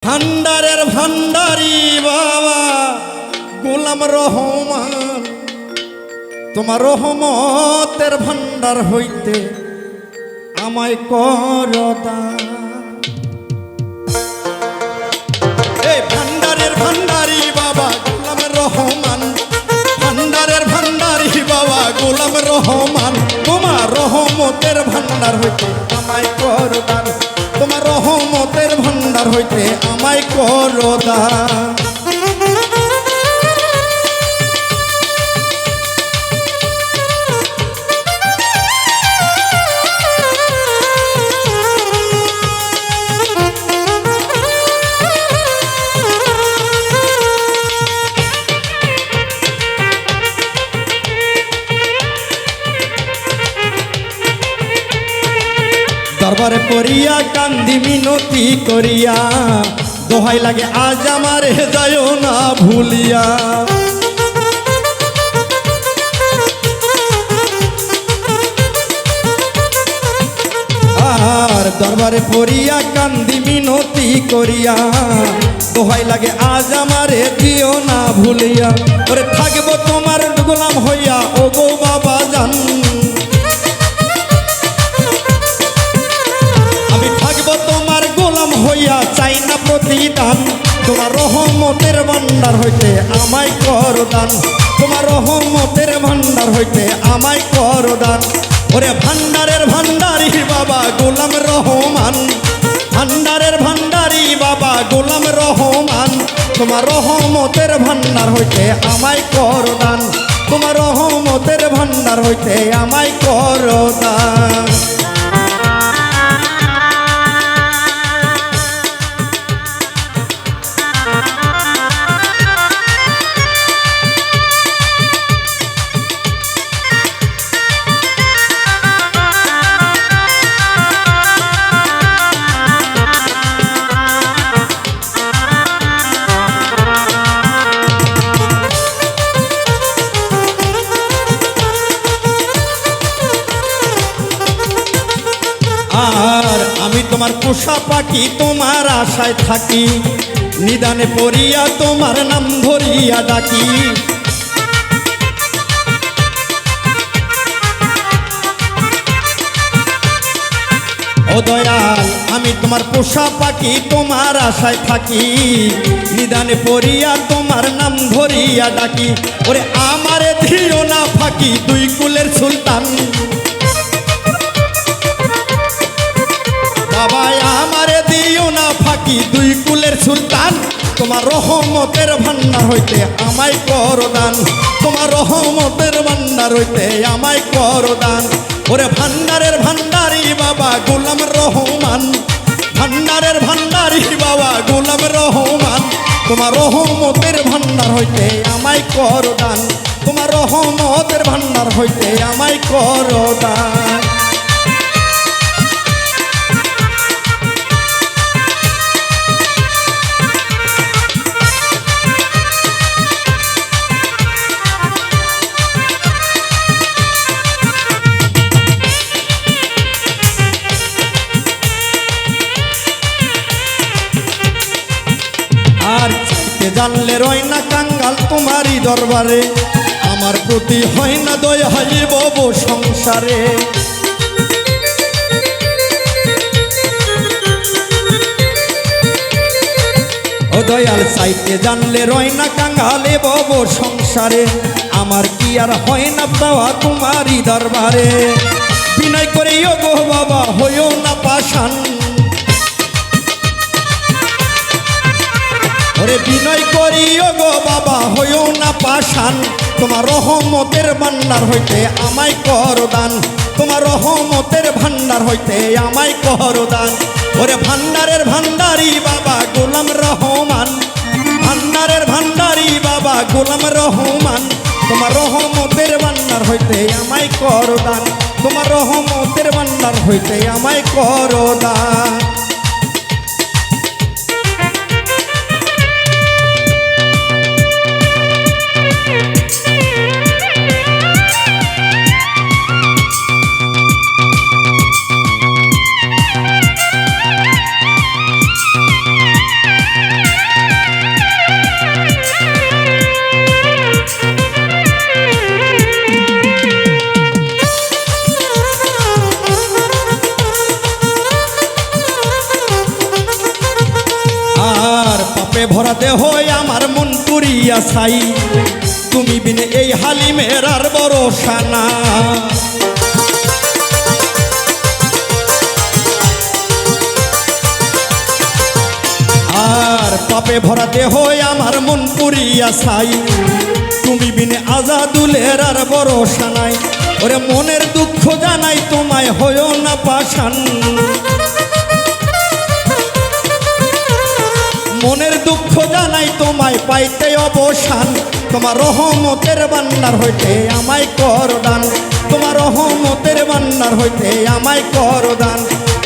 ভান্ডারের ভান্ডারি বাবা গোলাম রহমান, তোমার রহমতের ভান্ডার হইতে আমায় কর দান। এই ভান্ডারের ভান্ডারি বাবা গোলাম রহমান, ভান্ডারের ভান্ডারি বাবা গোলাম রহমান, তোমার রহমতের ভান্ডার হইতে আমায় কর দান, তোমার রহমতের ভান্ডার হইতে আমায় কর দান। দরবারে পড়িয়া কান্দি মিনতি করিয়া, দোহাই লাগে আজ আমারে যায়ও না ভুলিয়া। আর দরবারে পড়িয়া কান্দি মিনতি করিয়া, দোহাই লাগে আজ আমারে দিও না ভুলিয়া। ওরে থাকবো তোমার গোলাম হইয়া ও গো বাবা জান, তোমার গোলাম হইয়া চাই না প্রতিদান, তোমার রহমতের ভান্ডার হইতে আমায় কর দান, তোমার রহমতের ভান্ডার হইতে আমায় কর দান। ওরে ভান্ডারের ভান্ডারি বাবা গোলাম রহমান, ভান্ডারের ভান্ডারি বাবা গোলাম রহমান, তোমার রহমতের ভান্ডার হইতে আমায় কর দান, তোমার রহমতের ভান্ডার হইতে আমায় কর দান। আর আমি তোমার পোষা পাখি তোমার আশায় থাকি, নিদানে পড়িয়া তোমার নাম ধরিয়া ডাকি। ও দয়াল আমি তোমার পোষা পাখি তোমার আশায় থাকি, নিদানে পড়িয়া তোমার নাম ধরিয়া ডাকি। ওরে আমারে দিও না ফাঁকি দুই কুলের সুলতান, বাবা আমারে দিও না ফাঁকি দুই কুলের সুলতান, তোমার রহমতের ভান্ডার হইতে আমায় কর দান, তোমার রহমতের ভান্ডার হইতে আমায় কর দান। ওরে ভান্ডারের ভান্ডারি বাবা গোলাম রহমান, ভান্ডারের ভান্ডারি বাবা গোলাম রহমান, তোমার রহমতের ভান্ডার হইতে আমায় কর দান, তোমার রহমতের ভান্ডার হইতে আমায় কর দান। আর চাইতে জানলে রয় না কাঙ্গাল তোমারই দরবারে, আমার প্রতি হয় না দয়া বব সংসারে। ও দয়াল চাইতে জানলে রয় না কাঙ্গালে বব সংসারে, আমার কি আর হয় না পাওয়া তোমারই দরবারে। বিনয় করে ও গো বাবা হইও না পাষাণ, ওরে বিনয় করি ও গো বাবা হইও না পাষাণ, তোমার রহমতের ভান্ডার হইতে আমায় কর দান, তোমার রহমতের ভান্ডার হইতে আমায় কর দান। ওরে ভান্ডারের ভান্ডারি বাবা গোলাম রহমান, ভান্ডারের ভান্ডারি বাবা গোলাম রহমান, তোমার রহমতের ভান্ডার হইতে আমায় কর দান, তোমার রহমতের ভান্ডার হইতে আমায় কর দান। পাপে ভরা দেহ আমার মন পুরিয়া ছাই, তুমি বিনে এই হালিমের আর ভরসা না। আর পাপে ভরা দেহ আমার মন পুরিয়া ছাই, তুমি বিনে আজাদুলের আর ভরসা নাই। ওরে মনের দুঃখ জানাই তোমায় হয়ো না পাষাণ, মনের দুঃখ জানাই তোমায় পাইতে অবসান। তোমার রহমতের ভান্ডার হইতে আমায় কর দান, তোমার রহমতের ভান্ডার হইতে আমায় কর দান।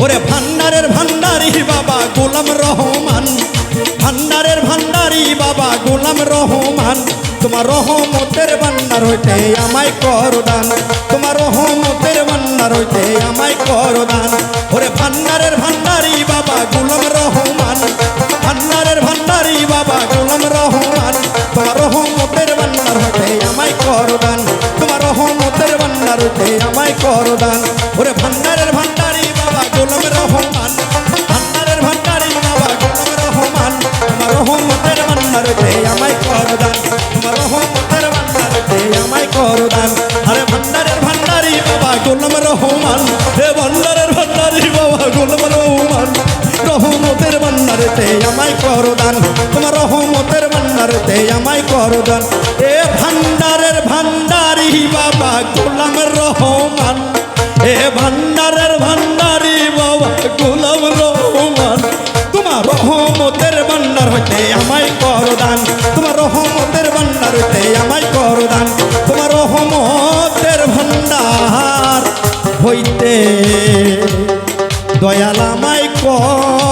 ওরে ভান্ডারের ভান্ডারি বাবা গোলাম রহমান, ভান্ডারের ভান্ডারি বাবা গোলাম রহমান। তোমার রহমতের ভান্ডার হইতে আমায় কর দান, তোমার রহমতের ভান্ডার হইতে আমায় কর দান। ওরে ভান্ডারের ভান্ডারি বাবা গোলাম রহমান, ভান্ডারের ভান্ডারি বাবা গোলাম রহমান। তোমার রহমতের ভান্ডার হইতে আমায় কর দান, তোমার রহমতের ভান্ডার হইতে আমায় কর দান। ওরে ভান্ডারের ভান্ডারি বাবা গোলাম রহমান, ভান্ডারের ভান্ডারি বাবা গোলাম রহমান। তোমার রহমতের ভান্ডার হইতে আমায় কর দান, তোমার রহমতের ভান্ডার হইতে আমায় কর দান। আরে ভান্ডারের ভান্ডারি বাবা গোলাম রহমান, হে ভান্ডারের ভান্ডারি বাবা গোলাম রহমান। রহমতের ভান্ডারেতে আমায় কর দান, তোমার রহমতের ভান্ডারেতে আমায় কর দান। এ ভান্ডারের ভান্ডারি বাবা গোলাম রহমান, এ ভান্ডারের ভান্ডারি বাবা গোলাম রহমান। তোমার রহমতের ভান্ডার হইতে আমায় কর দান, তোমার রহমতের ভান্ডার হইতে আমায় কর দান। তোমার রহমতের ভান্ডার হইতে দয়াল আমায় কর